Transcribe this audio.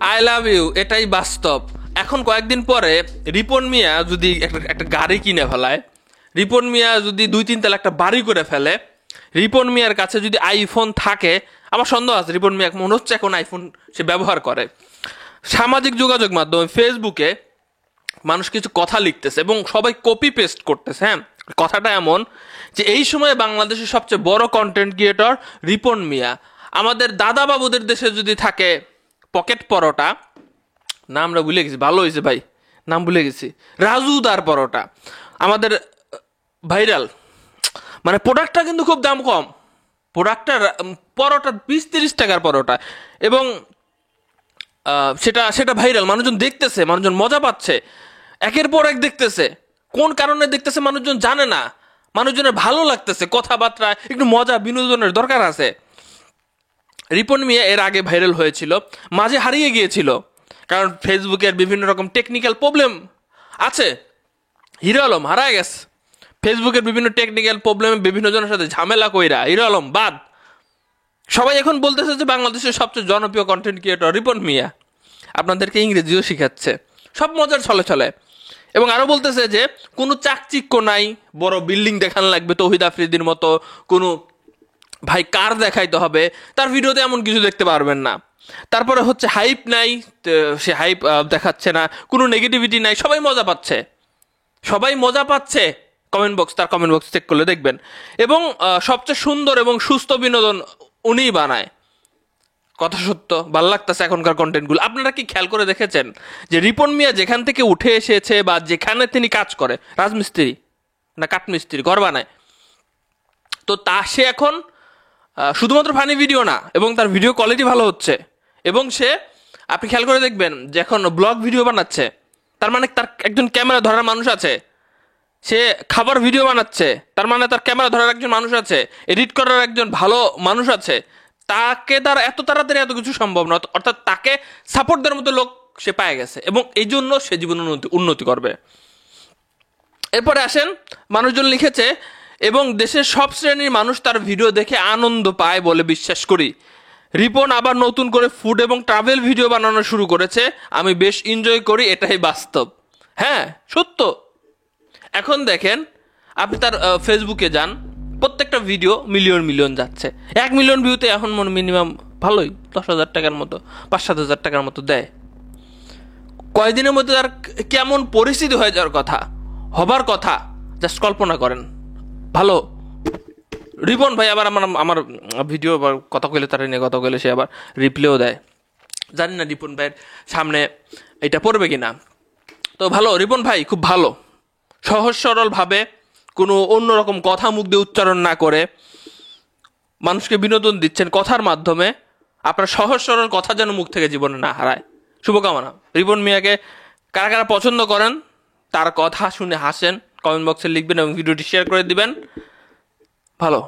I love you, এটাই বাস্তব। এখন কয়েকদিন পরে রিপন মিয়া যদি একটা গাড়ি কিনে ফেলায়, রিপন মিয়া যদি 2-3 তলা একটা বাড়ি করে ফেলে, রিপন মিয়ার কাছে যদি আইফোন থাকে, আমার সন্দেহ আছে রিপন মিয়া মনে হচ্ছে এখন আইফোন সে ব্যবহার করে। সামাজিক যোগাযোগ মাধ্যমে ফেসবুকে মানুষ কিছু কথা লিখতেছে এবং সবাই কপি পেস্ট করতেছে। হ্যাঁ, কথাটা এমন যে এই সময় বাংলাদেশের সবচেয়ে বড় কন্টেন্ট ক্রিয়েটর রিপন মিয়া। আমাদের দাদা বাবুদের দেশে যদি থাকে পকেট পরোটা, নামটা ভুলে গেছি, ভালো হয়েছে ভাই, নাম ভুলে গেছি, রাজুদার পরোটা, আমাদের ভাইরাল। মানে প্রোডাক্টটা কিন্তু খুব দাম কম, প্রোডাক্টটা পরোটা 20-30 টাকার পরোটা, এবং সেটা সেটা ভাইরাল, মানুষজন দেখতেছে, মানুষজন মজা পাচ্ছে, একের পর এক দেখতেছে। কোন কারণে দেখতেছে মানুষজন জানে না, মানুষজনের ভালো লাগতেছে, কথাবার্তা একটু মজা বিনোদনের দরকার আছে। রিপন মিয়া এর আগে ভাইরাল হয়েছিল, মাঝে হারিয়ে গিয়েছিল, কারণ ফেসবুকের বিভিন্ন রকম টেকনিক্যাল প্রবলেম আছে। হিরো আলম হারায় গেছে, ফেসবুকের বিভিন্ন টেকনিক্যাল প্রবলেমে বিভিন্ন জনের সাথে ঝামেলা কইরা হিরো আলম বাদ। সবাই এখন বলতেছে যে বাংলাদেশের সবচেয়ে জনপ্রিয় কন্টেন্ট ক্রিয়েটর রিপন মিয়া, আপনাদেরকে ইংরেজিও শিখাচ্ছে, সব মজার ছলে ছলে। এবং আরও বলতেছে যে কোনো চাকচিক্য নাই, বড় বিল্ডিং দেখানো লাগবে তৌহিদ আফ্রিদির মতো, কোনো ভাই কার দেখাইতে হবে, তার ভিডিওতে এমন কিছু দেখতে পারবেন না। তারপরে হচ্ছে হাইপ নাই, সে হাইপ দেখাচ্ছে না, কোনো নেগেটিভিটি নাই, সবাই মজা পাচ্ছে, সবাই মজা পাচ্ছে। তার কমেন্ট বক্স চেক করলে দেখবেন। এবং সবচেয়ে সুন্দর এবং সুস্থ বিনোদন উনিই বানায়, কথা সত্য। ভাল লাগতেছে এখনকার কন্টেন্টগুলো। আপনারা কি খেয়াল করে দেখেছেন যে রিপন মিয়া যেখান থেকে উঠে এসেছে বা যেখানে তিনি কাজ করে, রাজমিস্ত্রি না কাঠমিস্ত্রি, ঘর বানায়, তো সে এখন শুধুমাত্র ফানি ভিডিও না, এবং তার ভিডিও কোয়ালিটি ভালো হচ্ছে, এবং সে আপনি খেয়াল করে দেখবেন যে এখন ব্লগ ভিডিও বানাচ্ছে। তার মানে তার একজন ক্যামেরা ধরার মানুষ আছে, সে খাবার ভিডিও বানাচ্ছে, তার মানে তার ক্যামেরা ধরার একজন মানুষ আছে, এডিট করার একজন ভালো মানুষ আছে। তাকে তার এত তাড়াতাড়ি এত কিছু সম্ভব না, অর্থাৎ তাকে সাপোর্ট দেওয়ার মতো লোক সে পায় গেছে, এবং এই জন্য সে জীবন উন্নতি করবে। এরপরে আসেন, মানুষজন লিখেছে এবং দেশের সব শ্রেণীর মানুষ তার ভিডিও দেখে আনন্দ পায় বলে বিশ্বাস করি। রিপন আবার নতুন করে ফুড এবং ট্রাভেল ভিডিও বানানো শুরু করেছে, আমি বেশ এনজয় করি, এটাই বাস্তব। হ্যাঁ সত্য। এখন দেখেন, আপনি তার ফেসবুকে যান, প্রত্যেকটা ভিডিও মিলিয়ন মিলিয়ন যাচ্ছে। 1 মিলিয়ন ভিউতে এখন মিনিমাম ভালোই 10,000 টাকার মতো, 5-7 হাজার টাকার মতো দেয়। কয়দিনের মধ্যে তার কেমন পরিস্থিতি হয়ে যাওয়ার কথা, হবার কথা, জাস্ট কল্পনা করেন। ভালো রিপন ভাই আবার আমার ভিডিও কথা কইলে, তার নিয়ে কথা কইলে সে আবার রিপ্লেও দেয়। জানি না রিপন ভাইয়ের সামনে এটা পড়বে কিনা। তো ভালো, রিপন ভাই খুব ভালো, সহজ সরলভাবে, কোনো অন্যরকম কথা মুখ দিয়ে উচ্চারণ না করে মানুষকে বিনোদন দিচ্ছেন কথার মাধ্যমে। আপনার সহজ সরল কথা যেন মুখ থেকে জীবনে না হারায়, শুভকামনা। রিপন মিয়াকে কারা কারা পছন্দ করেন, তার কথা শুনে হাসেন, কমেন্ট বক্সে লিখবেন এবং ভিডিওটি শেয়ার করে দিবেন। ভালো।